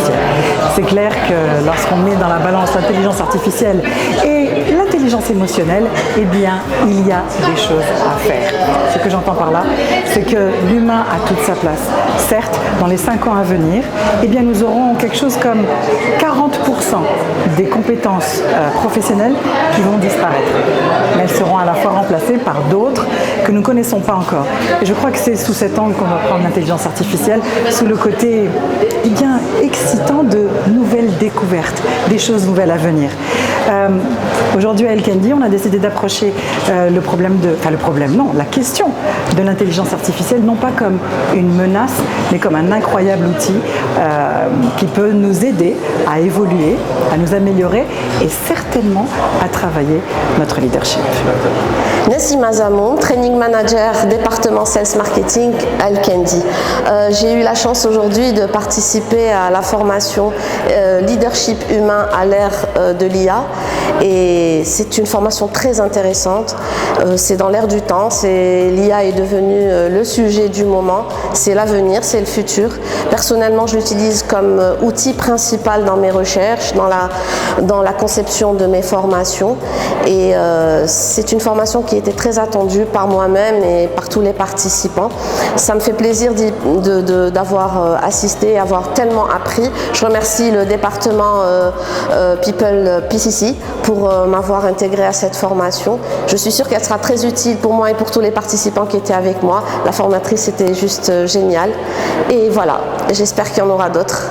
artificielle. C'est clair que lorsqu'on met dans la balance l'intelligence artificielle et l'intelligence émotionnelle, eh bien, il y a des choses à faire. Ce que j'entends par là, c'est que l'humain a toute sa place. Certes, dans les 5 ans à venir, eh bien, nous aurons quelque chose comme 40% des compétences professionnelles qui vont disparaître. Mais elles seront à la fois remplacées par d'autres que nous ne connaissons pas encore. Et je crois que c'est sous cet angle qu'on va prendre l'intelligence artificielle, sous le côté bien excitant de nouvelles découvertes, des choses nouvelles à venir. Aujourd'hui à El Kendi, on a décidé d'approcher la question de l'intelligence artificielle, non pas comme une menace, mais comme un incroyable outil qui peut nous aider à évoluer, à nous améliorer et certainement à travailler notre leadership. Nassima Zamoun, training manager, département sales marketing à El Kendi. J'ai eu la chance aujourd'hui de participer à la formation leadership humain à l'ère de l'IA et c'est une formation très intéressante. C'est dans l'air du temps, l'IA est devenue le sujet du moment, c'est l'avenir, c'est le futur. Personnellement, je l'utilise comme outil principal dans mes recherches, dans la conception de mes formations et c'est une formation qui était très attendue par moi-même et par tous les participants. Ça me fait plaisir d'avoir assisté, avoir tellement appris. Je remercie le département People PCC pour m'avoir intégré à cette formation. Je suis sûre qu'elle sera très utile pour moi et pour tous les participants qui étaient avec moi. La formatrice était juste géniale. Et voilà, j'espère qu'il y en aura d'autres.